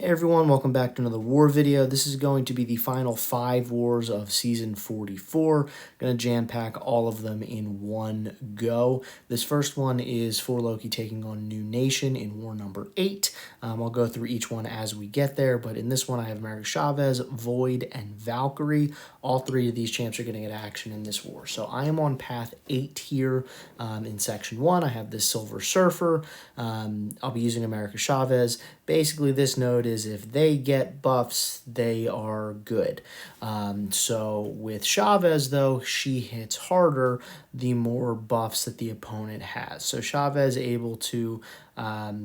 Hey everyone, welcome back to another war video. This is going to be the final 5 wars of season 44. Gonna jam pack all of them in one go. This first one is for Loki taking on New Nation in war number 8. I'll go through each one as we get there, but in this one I have America Chavez, Void, and Valkyrie. All 3 of these champs are going to get action in this war. So I am on path 8 here in section 1. I have this Silver Surfer. I'll be using America Chavez. Basically, this node is if they get buffs, they are good. So with Chavez, though, she hits harder the more buffs that the opponent has. So Chavez able to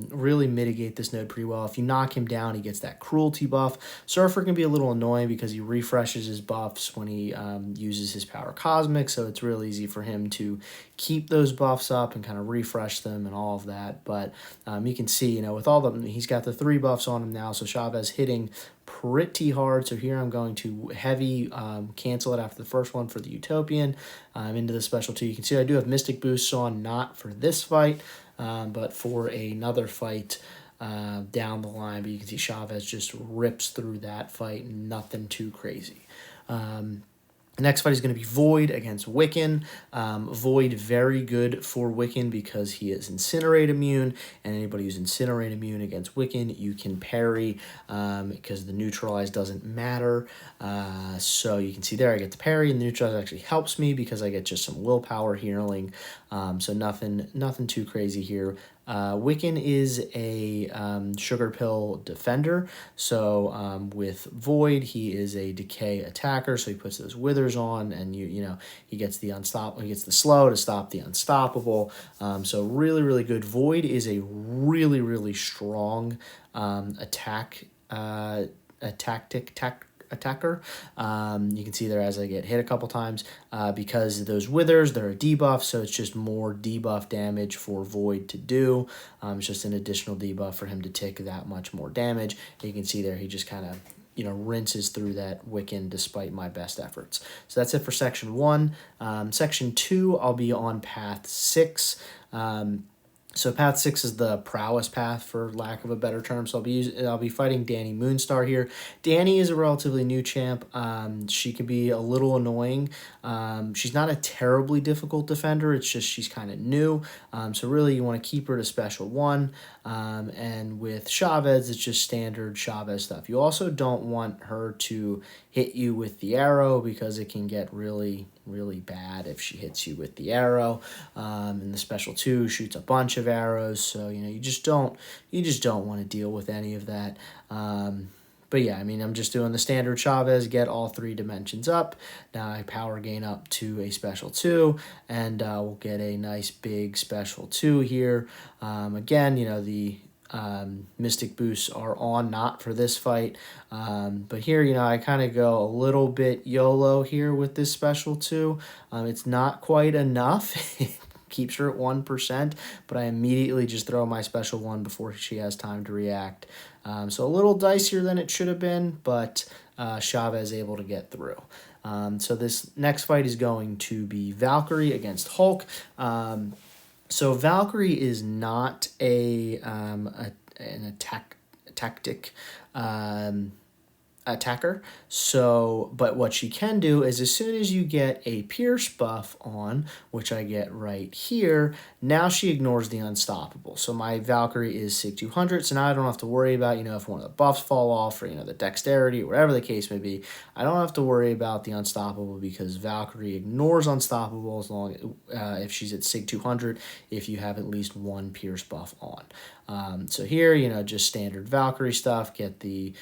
really mitigate this node pretty well. If you knock him down, he gets that cruelty buff. Surfer can be a little annoying because he refreshes his buffs when he uses his power cosmic, so it's real easy for him to keep those buffs up and kind of refresh them and all of that. But you can see, with all of them, he's got the 3 buffs on him now, so Chavez hitting pretty hard. So here I'm going to heavy cancel it after the first one for the Utopian into the special 2. You can see I do have Mystic Boost on, not for this fight, but for another fight down the line. But you can see Chavez just rips through that fight, nothing too crazy. The next fight is going to be Void against Wiccan. Void, very good for Wiccan because he is Incinerate immune, and anybody who's Incinerate immune against Wiccan, you can parry because the Neutralize doesn't matter. So you can see there I get the parry, and the Neutralize actually helps me because I get just some willpower healing. So nothing too crazy here. Wiccan is a sugar pill defender, so with Void he is a decay attacker, so he puts those withers on, and he gets the slow to stop the unstoppable. So really good. Void is a really strong attacker. You can see there as I get hit a couple times because those withers, they're a debuff, so it's just more debuff damage for Void to do. It's just an additional debuff for him to take that much more damage. You can see there he just kind of rinses through that Wiccan despite my best efforts. So that's it for section 1. Section 2, I'll be on path 6. So path 6 is the prowess path, for lack of a better term. So I'll be fighting Dani Moonstar here. Dani is a relatively new champ. She can be a little annoying. She's not a terribly difficult defender. It's just she's kind of new. So really you want to keep her to special 1. And with Chavez, it's just standard Chavez stuff. You also don't want her to hit you with the arrow because it can get really bad if she hits you with the arrow. And the special 2 shoots a bunch of arrows, so you just don't want to deal with any of that. But yeah, I'm just doing the standard Chavez, get all 3 dimensions up. Now I power gain up to a special 2, and we'll get a nice big special 2 here. Again, the Mystic boosts are on, not for this fight. But here, I kind of go a little bit YOLO here with this special 2. It's not quite enough. It keeps her at 1%, but I immediately just throw my special 1 before she has time to react. So a little dicier than it should have been, but Chavez able to get through. So this next fight is going to be Valkyrie against Hulk. So Valkyrie is not an tactic attacker. So, but what she can do is as soon as you get a Pierce buff on, which I get right here, now she ignores the unstoppable. So my Valkyrie is SIG 200, so now I don't have to worry about, if one of the buffs fall off or, the dexterity, or whatever the case may be. I don't have to worry about the unstoppable because Valkyrie ignores unstoppable as long if she's at SIG 200, if you have at least 1 Pierce buff on. So here, just standard Valkyrie stuff, get the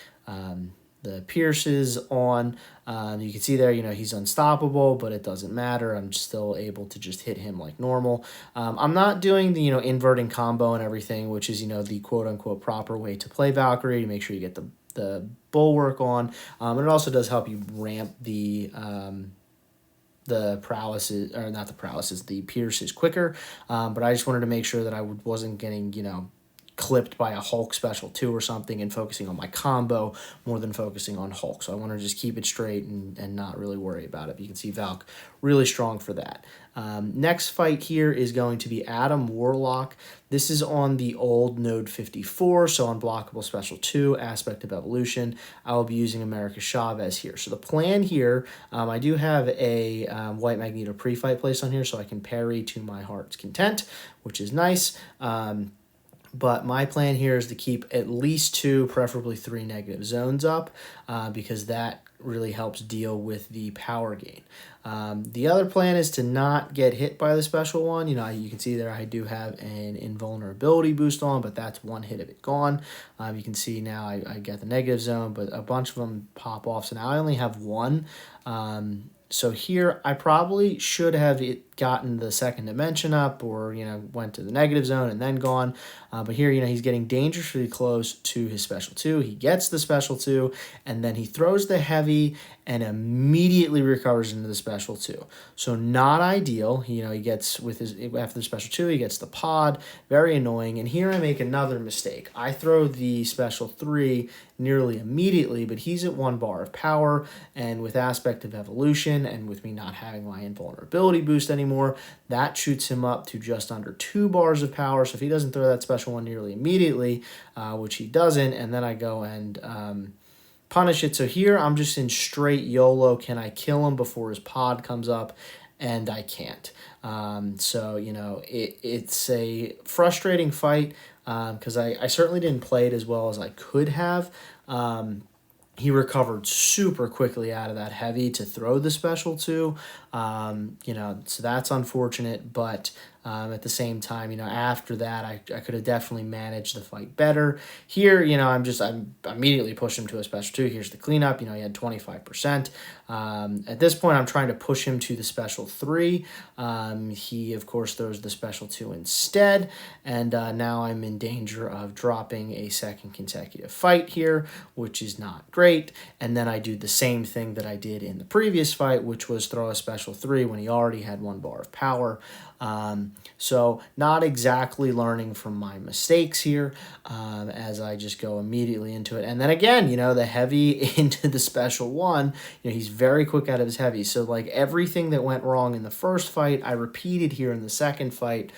pierces on. You can see there, he's unstoppable, but it doesn't matter. I'm still able to just hit him like normal. I'm not doing the, inverting combo and everything, which is, the quote-unquote proper way to play Valkyrie to make sure you get the bulwark on. And it also does help you ramp the prowesses, or not the prowesses, the pierces quicker. But I just wanted to make sure that I wasn't getting, clipped by a Hulk special 2 or something and focusing on my combo more than focusing on Hulk. So I want to just keep it straight and not really worry about it. But you can see Valk really strong for that. Next fight here is going to be Adam Warlock. This is on the old Node 54, so Unblockable Special 2, Aspect of Evolution. I will be using America Chavez here. So the plan here, I do have a White Magneto pre-fight placed on here, so I can parry to my heart's content, which is nice. But my plan here is to keep at least 2, preferably 3 negative zones up, because that really helps deal with the power gain. The other plan is to not get hit by the special one. You know, you can see there I do have an invulnerability boost on, but that's 1 hit of it gone. You can see now I get the negative zone, but a bunch of them pop off. So now I only have 1. So here I probably should have gotten the second dimension up, or, you know, went to the negative zone and then gone. But here, you know, he's getting dangerously close to his special 2. He gets the special 2, and then he throws the heavy and immediately recovers into the special 2. So not ideal. You know, he gets with his, after the special 2, he gets the pod. Very annoying. And here I make another mistake. I throw the special 3 nearly immediately, but he's at 1 bar of power, and with Aspect of Evolution and with me not having my invulnerability boost anymore, that shoots him up to just under 2 bars of power. So if he doesn't throw that special one nearly immediately, which he doesn't, and then I go and punish it. So here I'm just in straight YOLO. Can I kill him before his pod comes up? And I can't. So, you know, it's a frustrating fight because I certainly didn't play it as well as I could have. He recovered super quickly out of that heavy to throw the special 2. You know, so that's unfortunate, but at the same time, you know, after that, I could have definitely managed the fight better. Here, you know, I immediately pushed him to a special 2. Here's the cleanup. You know, he had 25%. At this point, I'm trying to push him to the special 3. He, of course, throws the special 2 instead, and now I'm in danger of dropping a second consecutive fight here, which is not great. And then I do the same thing that I did in the previous fight, which was throw a special 3 when he already had 1 bar of power. So not exactly learning from my mistakes here, as I just go immediately into it. And then again, you know, the heavy into the special 1, you know, he's very quick out of his heavy. So like everything that went wrong in the first fight, I repeated here in the second fight.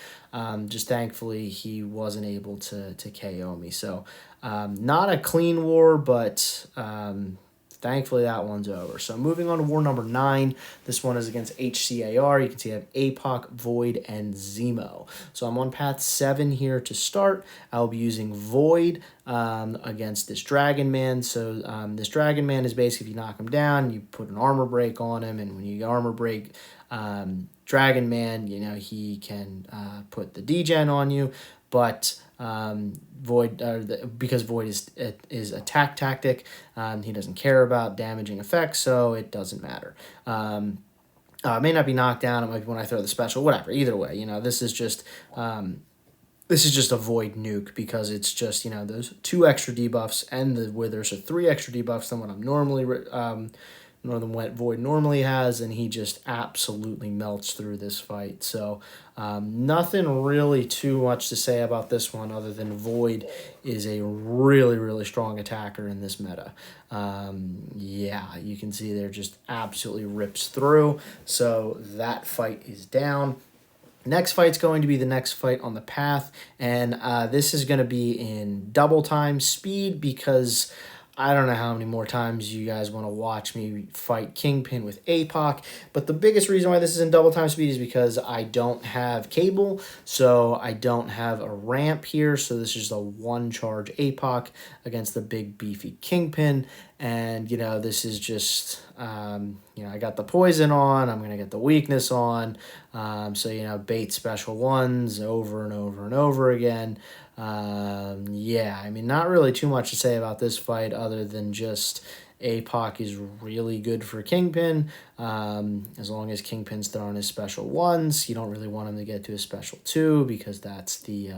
Just thankfully he wasn't able to KO me. So not a clean war, but thankfully that one's over. So moving on to war number 9. This one is against HCAR. You can see I have Apoc, Void, and Zemo. So I'm on path 7 here to start. I'll be using Void against this Dragon Man. So this Dragon Man is basically, if you knock him down, you put an armor break on him, and when you armor break Dragon Man, you know, he can put the degen on you, but Void, because Void is attack tactic, he doesn't care about damaging effects, so it doesn't matter. It may not be knocked down. It might be when I throw the special. Whatever. Either way, you know, this is just a Void nuke, because it's just, you know, those 2 extra debuffs and the Wither, so 3 extra debuffs than what I'm normally Northern Wet Void normally has, and he just absolutely melts through this fight. So nothing really too much to say about this one other than Void is a really, really strong attacker in this meta. Yeah, you can see there just absolutely rips through. So that fight is down. Next fight's going to be the next fight on the path, and this is going to be in double time speed, because I don't know how many more times you guys want to watch me fight Kingpin with Apoc, but the biggest reason why this is in double time speed is because I don't have cable, so I don't have a ramp here, so this is a 1-charge Apoc against the big beefy Kingpin, and, you know, this is just, you know, I got the poison on, I'm going to get the weakness on, so, you know, bait special 1s over and over and over again. Yeah, I mean, not really too much to say about this fight other than just Apoc is really good for Kingpin. As long as Kingpin's throwing his special 1s, you don't really want him to get to a special 2, because that's the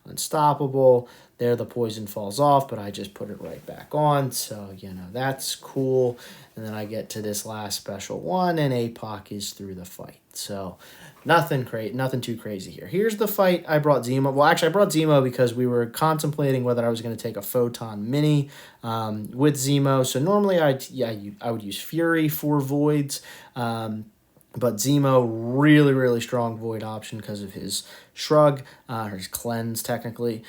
unstoppable. There the poison falls off, but I just put it right back on, so, you know, that's cool. And then I get to this last special one, and Apoc is through the fight. So nothing too crazy here. Here's the fight I brought Zemo. Well, actually, I brought Zemo because we were contemplating whether I was going to take a Photon Mini with Zemo. So normally I would use Fury for Voids, but Zemo, really, really strong Void option because of his Shrug, or his Cleanse, technically.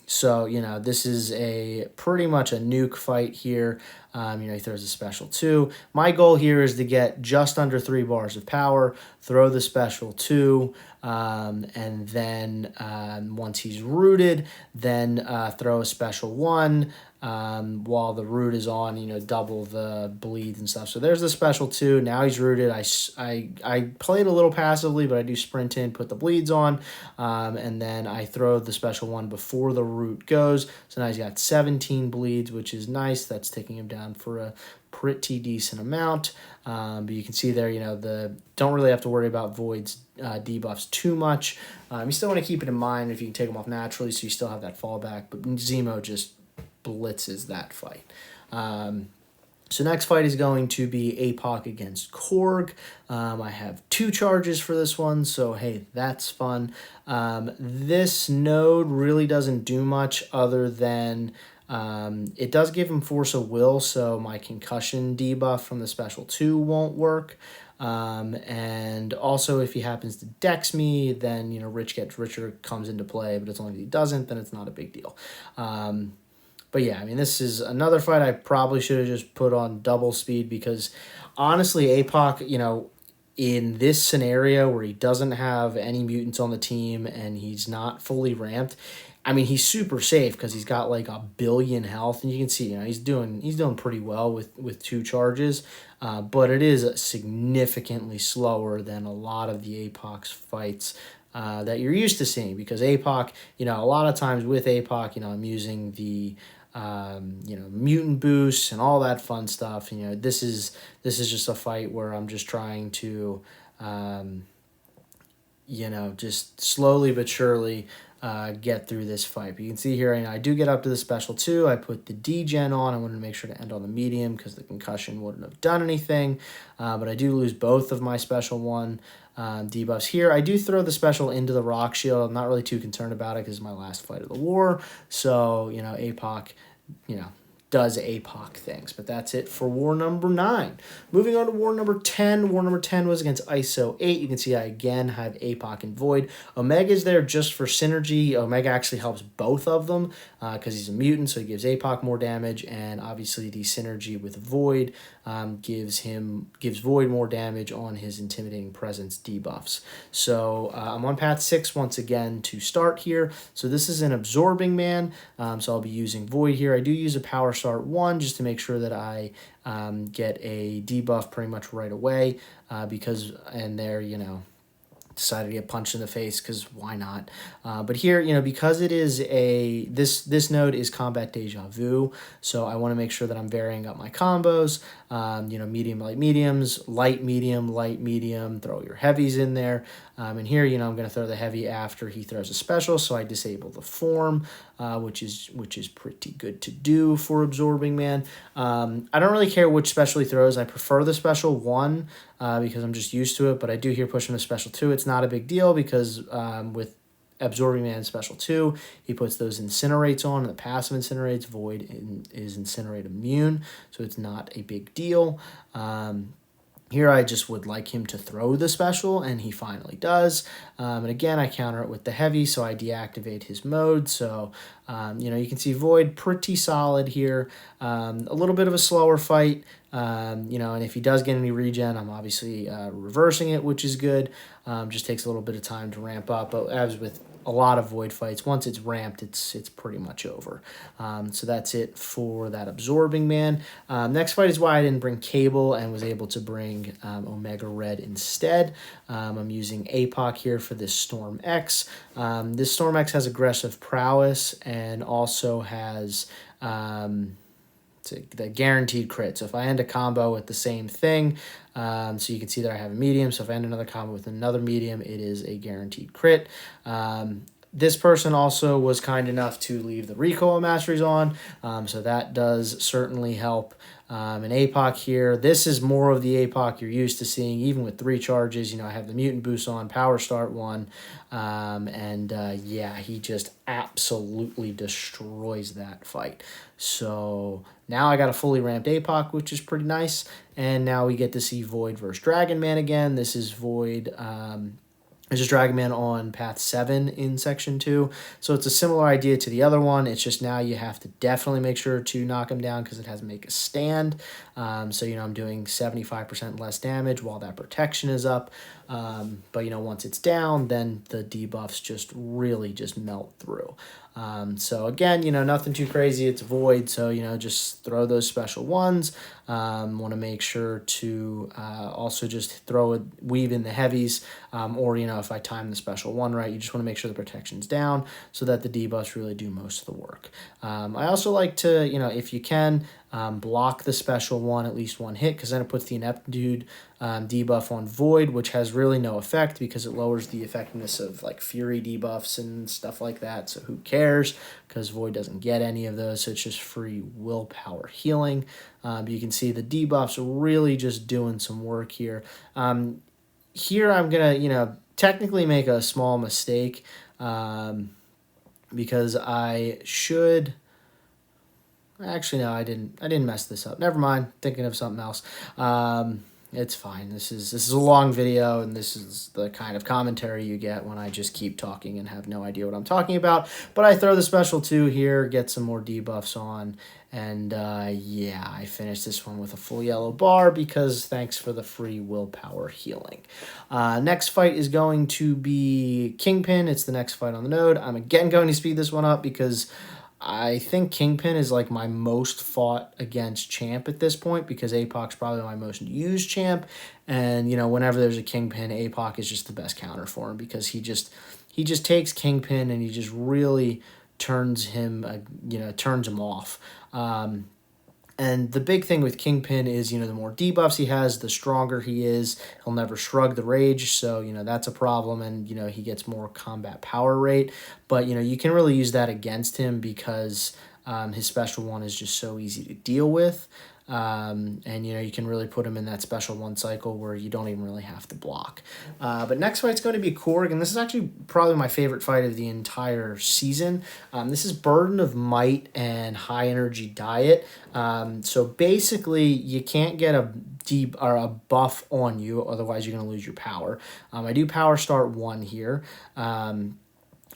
So, you know, this is pretty much a nuke fight here. You know, he throws a special 2. My goal here is to get just under 3 bars of power, throw the special 2, and then once he's rooted, then throw a special 1. While the root is on, you know, double the bleeds and stuff. So there's the special 2. Now he's rooted. I played a little passively, but I do sprint in, put the bleeds on, and then I throw the special 1 before the root goes. So now he's got 17 bleeds, which is nice. That's taking him down for a pretty decent amount. But you can see there, you know, don't really have to worry about Void's debuffs too much. You still want to keep it in mind if you can take them off naturally, so you still have that fallback. But Zemo just blitzes that fight. So next fight is going to be Apoc against Korg. I have 2 charges for this one, so hey, that's fun. This node really doesn't do much other than it does give him Force of Will, so my concussion debuff from the special 2 won't work. And also if he happens to dex me, then, you know, Rich Gets Richer comes into play, but as long as he doesn't, then it's not a big deal. But yeah, I mean, this is another fight I probably should have just put on double speed because, honestly, Apoc, you know, in this scenario where he doesn't have any mutants on the team and he's not fully ramped, I mean, he's super safe because he's got like 1 billion health, and you can see, you know, he's doing pretty well with 2 charges, but it is significantly slower than a lot of the Apoc's fights that you're used to seeing, because Apoc, you know, a lot of times with Apoc, you know, I'm using the you know, mutant boosts and all that fun stuff. You know, this is just a fight where I'm just trying to you know, just slowly but surely get through this fight. But you can see here, I do get up to the special 2. I put the D-Gen on. I wanted to make sure to end on the medium because the concussion wouldn't have done anything. But I do lose both of my special 1 debuffs here. I do throw the special into the Rock Shield. I'm not really too concerned about it because it's my last fight of the war. So, you know, Apoc, you know, does Apoc things. But that's it for war number 9. Moving on to war number 10. War number 10 was against ISO 8. You can see I again have Apoc and Void. Omega's there just for synergy. Omega actually helps both of them because he's a mutant, so he gives Apoc more damage, and obviously the synergy with Void gives Void more damage on his Intimidating Presence debuffs. So I'm on path 6 once again to start here. So this is an Absorbing Man, so I'll be using Void here. I do use a Power Start 1 just to make sure that I get a debuff pretty much right away and there, you know, decided to get punched in the face because why not? But here, you know, because it is this node is Combat Deja Vu, so I want to make sure that I'm varying up my combos. You know, medium, light, mediums, light, medium, throw your heavies in there. And here, you know, I'm going to throw the heavy after he throws a special, so I disable the form, which is pretty good to do for Absorbing Man. I don't really care which special he throws. I prefer the special 1 because I'm just used to it, but I do hear pushing a special 2. It's not a big deal because with Absorbing Man special 2, he puts those Incinerates on, and the passive Incinerates. Void is Incinerate immune, so it's not a big deal. Here I just would like him to throw the special, and he finally does. And again, I counter it with the heavy, so I deactivate his mode. So, you know, you can see Void pretty solid here. A little bit of a slower fight, you know, and if he does get any regen, I'm obviously reversing it, which is good. Just takes a little bit of time to ramp up, but as with a lot of Void fights, once it's ramped, it's pretty much over. So that's it for that Absorbing Man. Next fight is why I didn't bring Cable and was able to bring Omega Red instead. I'm using Apoc here for this StormX. This StormX has aggressive prowess and also has the guaranteed crit. So if I end a combo with the same thing, so you can see that I have a medium. So if I end another combo with another medium, it is a guaranteed crit. this person also was kind enough to leave the recoil masteries on, so that does certainly help. An Apoc here. This is more of the Apoc you're used to seeing, even with 3 charges. You know, I have the mutant boost on, power start 1, yeah, he just absolutely destroys that fight. So now I got a fully ramped Apoc, which is pretty nice, and now we get to see Void versus Dragon Man again. This is Void. It's just Dragon Man on path 7 in section 2. So it's a similar idea to the other one. It's just now you have to definitely make sure to knock him down because it has to make a stand. So, you know, I'm doing 75% less damage while that protection is up. But, you know, once it's down, then the debuffs just really just melt through. So again, you know, nothing too crazy. It's Void, so, you know, just throw those special ones. Want to make sure to also just weave in the heavies, or, you know, if I time the special one right, you just want to make sure the protection's down so that the debuffs really do most of the work. I also like to, you know, if you can, block the special one at least 1 hit, because then it puts the ineptitude debuff on Void, which has really no effect because it lowers the effectiveness of like Fury debuffs and stuff like that. So who cares? Because Void doesn't get any of those, so it's just free willpower healing. You can see the debuffs are really just doing some work here. Here I'm gonna, you know, technically make a small mistake because I should. Actually, no, I didn't mess this up. Never mind. Thinking of something else. It's fine. This is a long video, and this is the kind of commentary you get when I just keep talking and have no idea what I'm talking about. But I throw the special 2 here, get some more debuffs on, and yeah, I finished this one with a full yellow bar because thanks for the free willpower healing. Next fight is going to be Kingpin. It's the next fight on the node. I'm again going to speed this one up because I think Kingpin is like my most fought against champ at this point because Apoc's probably my most used champ. And, you know, whenever there's a Kingpin, Apoc is just the best counter for him because he just takes Kingpin and he just really turns him, turns him off. And the big thing with Kingpin is, you know, the more debuffs he has, the stronger he is. He'll never shrug the rage, so, you know, that's a problem. And, you know, he gets more combat power rate. But, you know, you can really use that against him because his special one is just so easy to deal with. And, you know, you can really put him in that special 1 cycle where you don't even really have to block. But next fight's going to be Korg, and this is actually probably my favorite fight of the entire season. This is Burden of Might and High Energy Diet. So basically, you can't get a buff on you, otherwise you're going to lose your power. I do power start 1 here.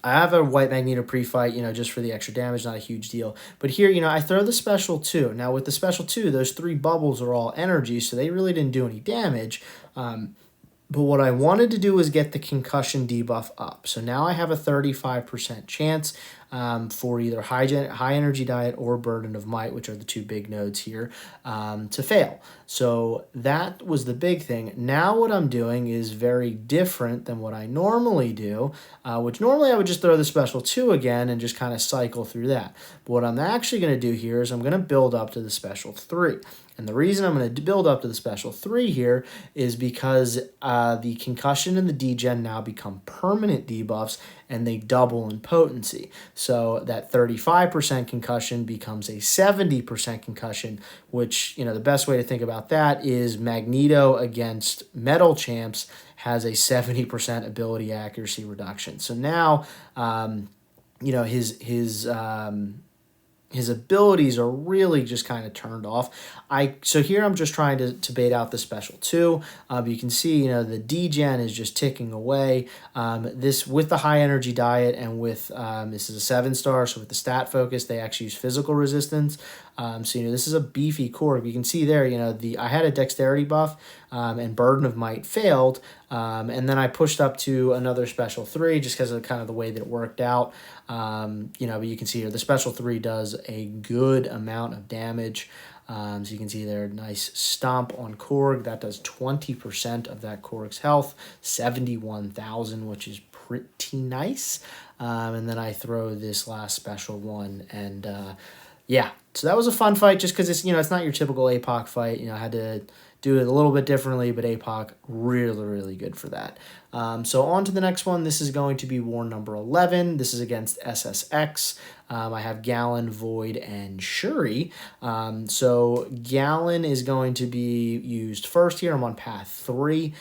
I have a White Magneto pre-fight, you know, just for the extra damage, not a huge deal. But here, you know, I throw the special 2. Now, with the special 2, those 3 bubbles are all energy, so they really didn't do any damage. But what I wanted to do was get the concussion debuff up. So now I have a 35% chance for either high energy diet or burden of might, which are the 2 big nodes here, to fail. So that was the big thing. Now what I'm doing is very different than what I normally do, which normally I would just throw the special 2 again and just kind of cycle through that. But what I'm actually going to do here is I'm going to build up to the special 3. And the reason I'm going to build up to the special 3 here is because the concussion and the degen now become permanent debuffs and they double in potency. So that 35% concussion becomes a 70% concussion, which, you know, the best way to think about that is Magneto against metal champs has a 70% ability accuracy reduction. So now, you know, his abilities are really just kind of turned off. So here I'm just trying to bait out the special 2. But you can see, you know, the degen is just ticking away. This with the high energy diet and with this is a 7-star, so with the stat focus, they actually use physical resistance. So, you know, this is a beefy Korg. You can see there, you know, I had a dexterity buff and burden of might failed. And then I pushed up to another special 3 just because of kind of the way that it worked out. You know, but you can see here the special 3 does a good amount of damage. So you can see there, nice stomp on Korg. That does 20% of that Korg's health, 71,000, which is pretty nice. And then I throw this last special 1 and yeah, so that was a fun fight just because it's, you know, it's not your typical Apoc fight. You know, I had to do it a little bit differently, but Apoc, really, really good for that. So on to the next one. This is going to be war number 11. This is against SSX. I have Galan, Void, and Shuri. So Galan is going to be used first here. I'm on path 3.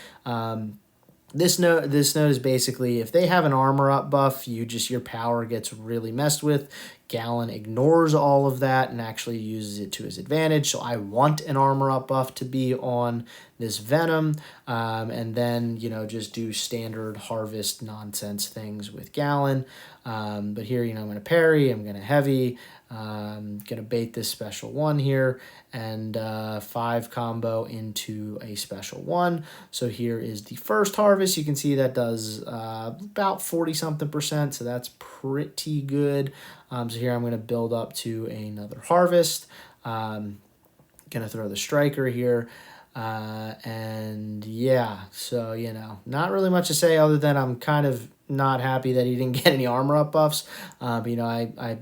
This note is basically if they have an armor up buff, your power gets really messed with. Galan ignores all of that and actually uses it to his advantage. So I want an armor up buff to be on this Venom, and then just do standard harvest nonsense things with Galan. But here I'm going to parry. I'm going to heavy. Going to bait this special 1 here and 5 combo into a special 1. So here is the first harvest. You can see that does about 40-something%, so that's pretty good. So here I'm going to build up to another harvest. Going to throw the striker here. And yeah, so, not really much to say other than I'm kind of not happy that he didn't get any armor up buffs. But, I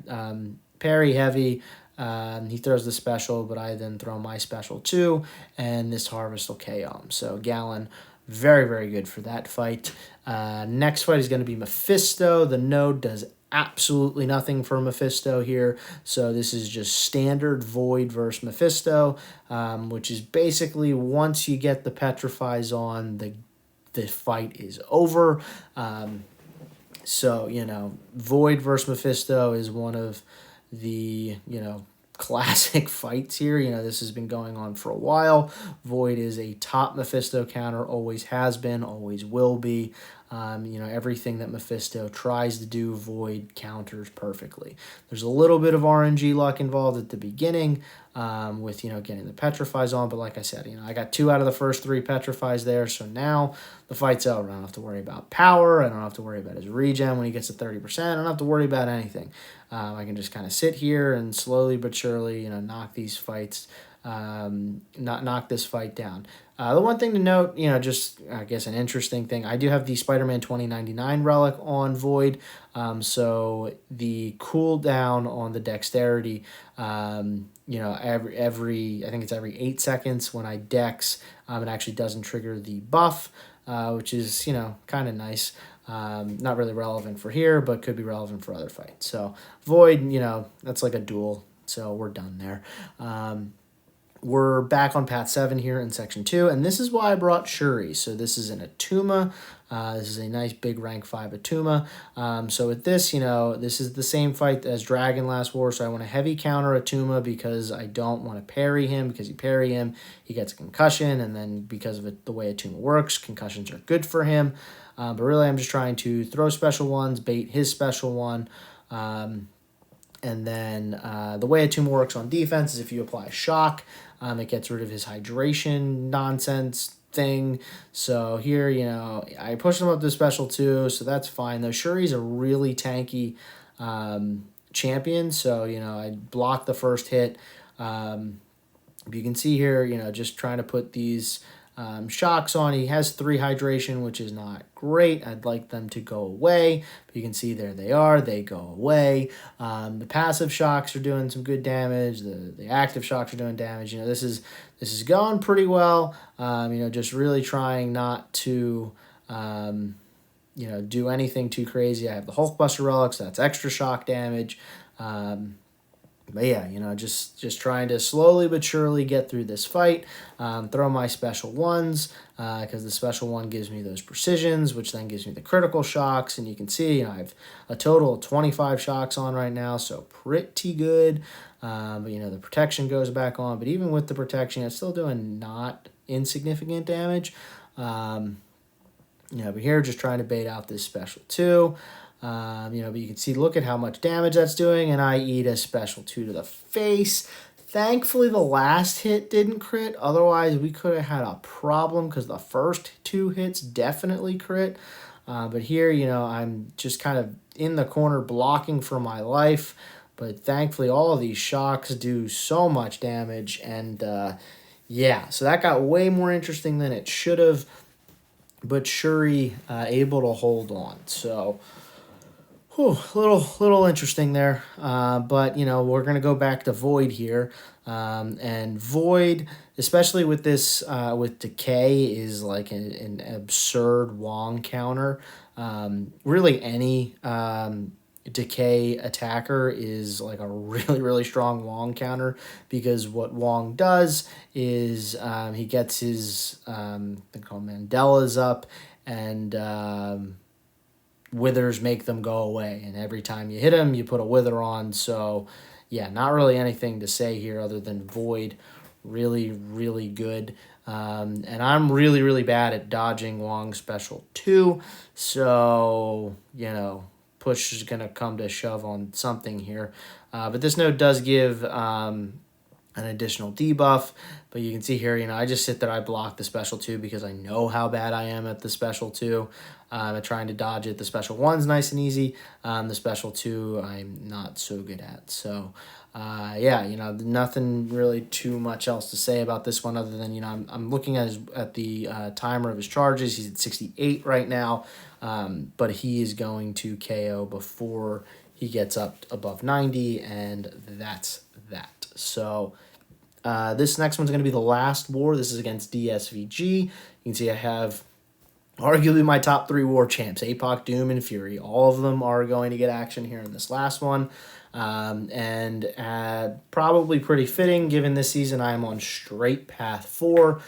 parry heavy. He throws the special, but I then throw my special too, and this harvest will KO him. So Galan, very, very good for that fight. Next fight is going to be Mephisto. The node does absolutely nothing for Mephisto here. So this is just standard Void versus Mephisto, which is basically once you get the Petrifies on, the fight is over. So, Void versus Mephisto is one of the, classic fights here. This has been going on for a while. Void is a top Mephisto counter, always has been, always will be. Everything that Mephisto tries to do, Void counters perfectly. There's a little bit of RNG luck involved at the beginning with, getting the Petrifies on. But like I said, I got 2 out of the first 3 Petrifies there. So now the fight's over. I don't have to worry about power. I don't have to worry about his regen when he gets to 30%. I don't have to worry about anything. I can just kind of sit here and slowly but surely, knock these fights, knock this fight down. The one thing to note, just I guess an interesting thing, I do have the Spider-Man 2099 relic on Void, so the cooldown on the dexterity, every I think it's every 8 seconds when I dex, it actually doesn't trigger the buff, which is kind of nice. Not really relevant for here, but could be relevant for other fights. So Void, that's like a duel, so we're done there. We're back on path 7 here in section 2, and this is why I brought Shuri. So this is an Attuma. This is a nice big rank 5 Attuma. So with this, this is the same fight as Dragon last war, so I want a heavy counter Attuma because I don't want to parry him, because you parry him, he gets a concussion, and then because of the way Attuma works, concussions are good for him. But really I'm just trying to throw special 1s, bait his special 1, and then the way Attuma works on defense is if you apply shock, it gets rid of his hydration nonsense thing. So here, I pushed him up to special 2, so that's fine. Though Shuri's a really tanky champion, so, I blocked the first hit. You can see here, just trying to put these shocks on. He has 3 hydration, which is not great. I'd like them to go away. But you can see there they are. They go away. The passive shocks are doing some good damage. The active shocks are doing damage. This is going pretty well. Just really trying not to do anything too crazy. I have the Hulkbuster relics. That's extra shock damage. But yeah, just trying to slowly but surely get through this fight. Throw my special 1s, because the special 1 gives me those precisions, which then gives me the critical shocks. And you can see, I have a total of 25 shocks on right now, so pretty good. But, the protection goes back on. But even with the protection, it's still doing not insignificant damage. But here, just trying to bait out this special 2. But you can see, look at how much damage that's doing, and I eat a special 2 to the face. Thankfully, the last hit didn't crit. Otherwise, we could have had a problem because the first 2 hits definitely crit. But here, I'm just kind of in the corner blocking for my life. But thankfully, all of these shocks do so much damage. And, so that got way more interesting than it should have. But Shuri able to hold on. So... Whew, little interesting there. But, you know, we're going to go back to Void here. And Void, especially with this, with Decay, is like an absurd Wong counter. Really, any Decay attacker is like a really strong Wong counter, because what Wong does is he gets his, they call Mandelas up, and withers make them go away, and every time you hit them you put a wither on. So yeah, not really anything to say here other than Void, really good. And I'm really bad at dodging Wong's special too, so you know, push is gonna come to shove on something here. But this node does give an additional debuff, but you can see here, you know, I just sit there, I block the special 2 because I know how bad I am at the special 2. At trying to dodge it. The special 1's nice and easy. The special 2 I'm not so good at. So yeah, you know, nothing really too much else to say about this one other than, you know, I'm looking at the timer of his charges. He's at 68 right now, but he is going to KO before he gets up above 90, and that's that. So this next one's going to be the last war. This is against DSVG. You can see I have arguably my top 3 war champs, Apoc, Doom, and Fury. All of them are going to get action here in this last one. And probably pretty fitting given this season I am on straight path 4.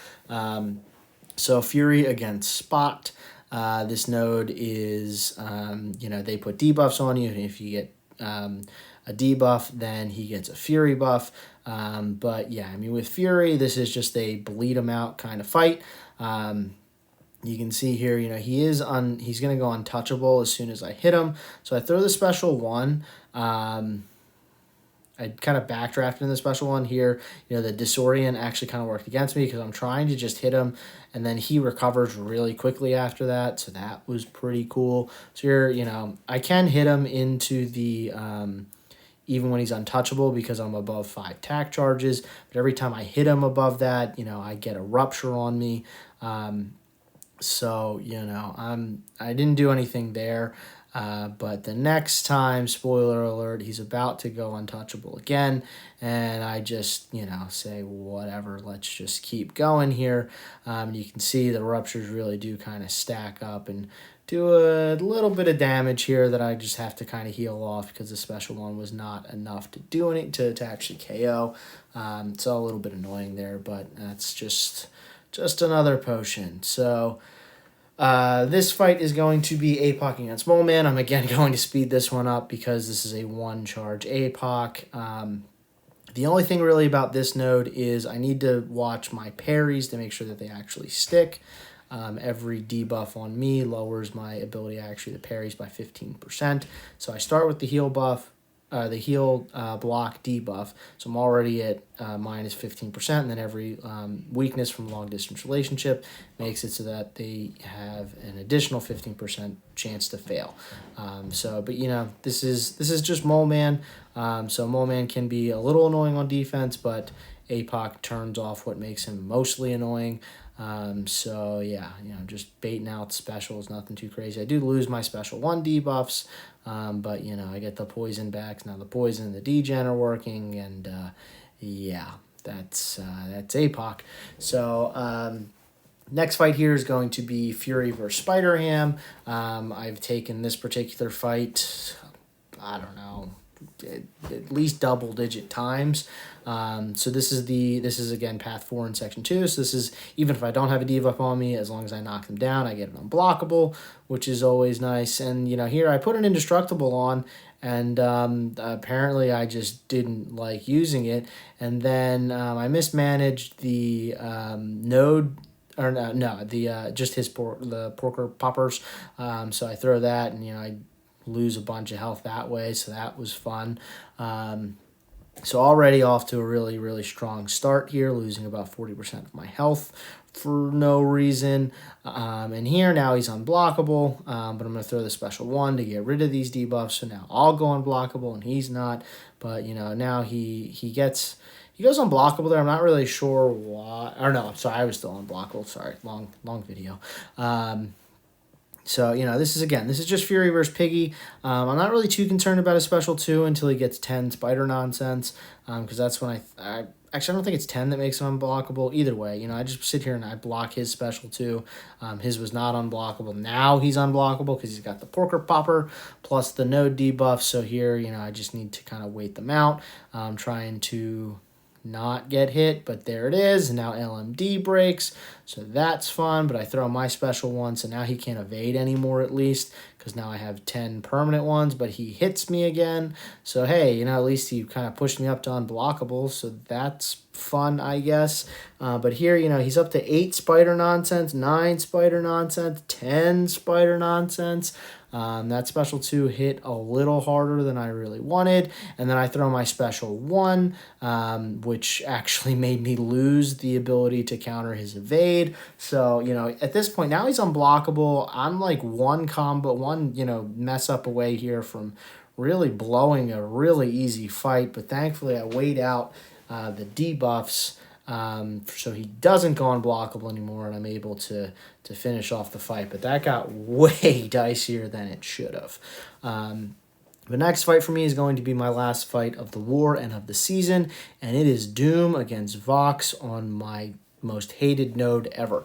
So Fury against Spot. This node is, you know, they put debuffs on you. If you get a debuff, then he gets a Fury buff. But yeah, I mean, with Fury, this is just a bleed him out kind of fight. You can see here, you know, he's going to go untouchable as soon as I hit him. So I throw the special 1. I kind of backdrafted in the special 1 here. You know, the Disorient actually kind of worked against me because I'm trying to just hit him, and then he recovers really quickly after that. So that was pretty cool. So here, you know, I can hit him into the, even when he's untouchable, because I'm above 5 tack charges. But every time I hit him above that, you know, I get a rupture on me. So, you know, I didn't do anything there. But the next time, spoiler alert, he's about to go untouchable again. And I just, you know, say, whatever, let's just keep going here. You can see the ruptures really do kind of stack up and do a little bit of damage here that I just have to kind of heal off because the special 1 was not enough to do anything to actually KO. So a little bit annoying there, but that's just another potion. So this fight is going to be Apoc against Mole Man. I'm again going to speed this one up because this is a 1-charge Apoc. The only thing really about this node is I need to watch my parries to make sure that they actually stick. Every debuff on me lowers my ability actually to parries by 15%. So I start with the heal buff, the heal block debuff. So I'm already at minus 15%, and then every weakness from long distance relationship makes it so that they have an additional 15% chance to fail. But you know, this is just Mole Man. So Mole Man can be a little annoying on defense, but Apoc turns off what makes him mostly annoying. So yeah, you know, just baiting out specials, nothing too crazy. I do lose my special 1 debuffs, but you know, I get the poison back. Now the poison and the degen are working, and yeah, that's Apoc. So next fight here is going to be Fury versus Spider-Ham. I've taken this particular fight, I don't know, at least double-digit times. So this is again path 4 in section 2. So this is, even if I don't have a debuff on me, as long as I knock them down, I get an unblockable, which is always nice. And you know, here I put an indestructible on, and apparently I just didn't like using it. And then I mismanaged the node. Or no, the just the porker poppers. So I throw that, and you know, I lose a bunch of health that way. So that was fun. So already off to a really strong start here, losing about 40% of my health for no reason. And here now he's unblockable, but I'm going to throw the special 1 to get rid of these debuffs. So now I'll go unblockable and he's not. But you know, now he goes unblockable there. I'm not really sure why. Or no, sorry, I was still unblockable. Sorry, long video. So, this is just Fury versus Piggy. I'm not really too concerned about a special 2 until he gets 10 spider nonsense, because that's when I actually, I don't think it's 10 that makes him unblockable. Either way, I just sit here and I block his special 2. His was not unblockable. Now he's unblockable because he's got the Porker Popper plus the node debuff. So here, I just need to kind of wait them out. I'm trying to not get hit, but there it is. And now LMD breaks, so that's fun. But I throw my special one, so now he can't evade anymore, at least, because now I have 10 permanent ones, but he hits me again. So hey, at least he kind of pushed me up to unblockable, so that's fun, I guess. But here, he's up to 8 spider nonsense, 9 spider nonsense, 10 spider nonsense. That special 2 hit a little harder than I really wanted, and then I throw my special 1, which actually made me lose the ability to counter his evade. So, at this point, now he's unblockable. I'm like one mess up away here from really blowing a really easy fight, but thankfully I wait out the debuffs, so he doesn't go unblockable anymore, and I'm able to finish off the fight. But that got way dicier than it should have. The next fight for me is going to be my last fight of the war and of the season, and it is Doom against Vox on my most hated node ever.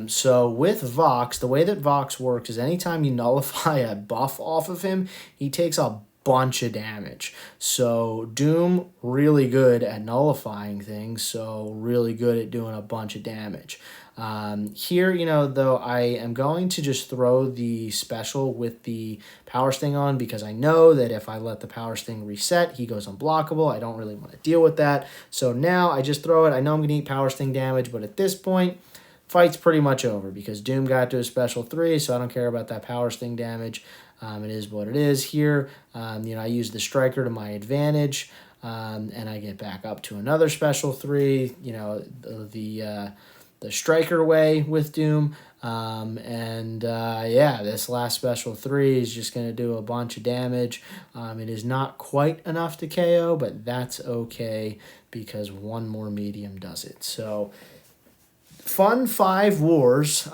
So with Vox, the way that Vox works is anytime you nullify a buff off of him, he takes a bunch of damage. So Doom, really good at nullifying things, so really good at doing a bunch of damage. Here, though, I am going to just throw the special with the Power Sting on, because I know that if I let the Power Sting reset, he goes unblockable. I don't really want to deal with that. So now I just throw it. I know I'm going to eat Power Sting damage, but at this point, fight's pretty much over because Doom got to a special 3, so I don't care about that Power Sting damage. It is what it is here. I use the Striker to my advantage, and I get back up to another special 3, the Striker way with Doom. This last special 3 is just going to do a bunch of damage. It is not quite enough to KO, but that's okay because one more medium does it. So, fun 5 wars.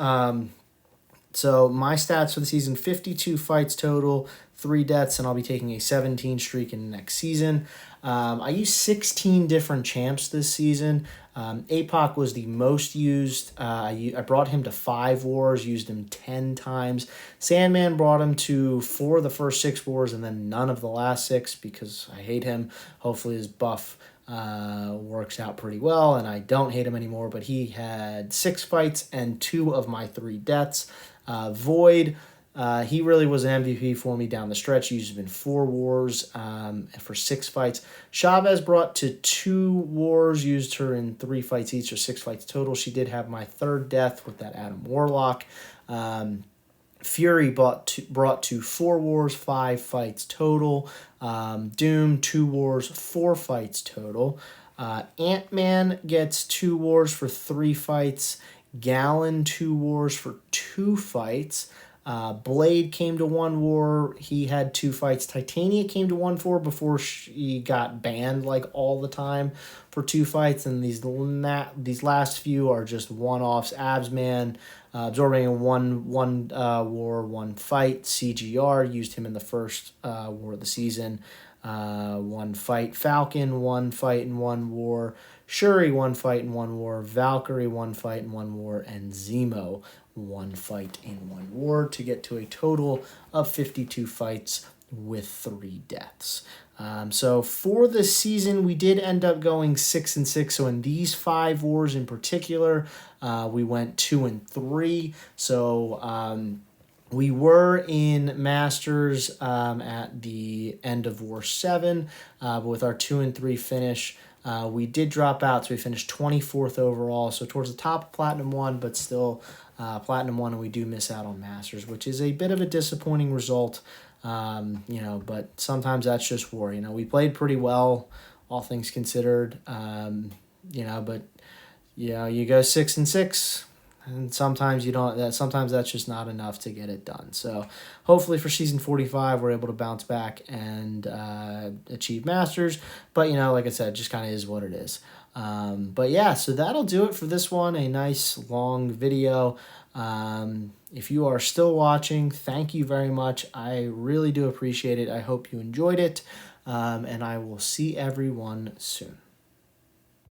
So my stats for the season, 52 fights total, 3 deaths, and I'll be taking a 17 streak in the next season. I used 16 different champs this season. Apoc was the most used. I brought him to 5 wars, used him 10 times. Sandman brought him to 4 of the first 6 wars and then none of the last 6 because I hate him. Hopefully his buff works out pretty well, and I don't hate him anymore, but he had 6 fights and 2 of my 3 deaths. Void, he really was an MVP for me down the stretch. Used him in 4 wars for 6 fights. Chavez brought to 2 wars, used her in 3 fights each, or 6 fights total. She did have my 3rd death with that Adam Warlock. Fury brought to 4 wars, 5 fights total. Doom, 2 wars, 4 fights total. Ant-Man gets 2 wars for 3 fights. Galan, 2 wars for 2 fights. Blade came to 1 war. He had 2 fights. Titania came to 1 war before she got banned like all the time for 2 fights. And these last few are just one-offs. Absman, absorbing in one war, 1 fight. CGR, used him in the first war of the season. 1 fight. Falcon, 1 fight in 1 war. Shuri, 1 fight in 1 war. Valkyrie, 1 fight in 1 war. And Zemo, 1 fight in 1 war to get to a total of 52 fights with 3 deaths. So for the season, we did end up going 6-6. So in these 5 wars in particular, we went 2-3. So we were in Masters at the end of War 7, but with our 2-3 finish, we did drop out, so we finished 24th overall, so towards the top of Platinum 1, but still Platinum 1, and we do miss out on Masters, which is a bit of a disappointing result, but sometimes that's just war. We played pretty well, all things considered, but you go 6-6, and sometimes you don't. Sometimes that's just not enough to get it done. So hopefully for season 45, we're able to bounce back and achieve Masters. But like I said, just kind of is what it is. But yeah, so that'll do it for this one. A nice long video. If you are still watching, thank you very much. I really do appreciate it. I hope you enjoyed it. And I will see everyone soon.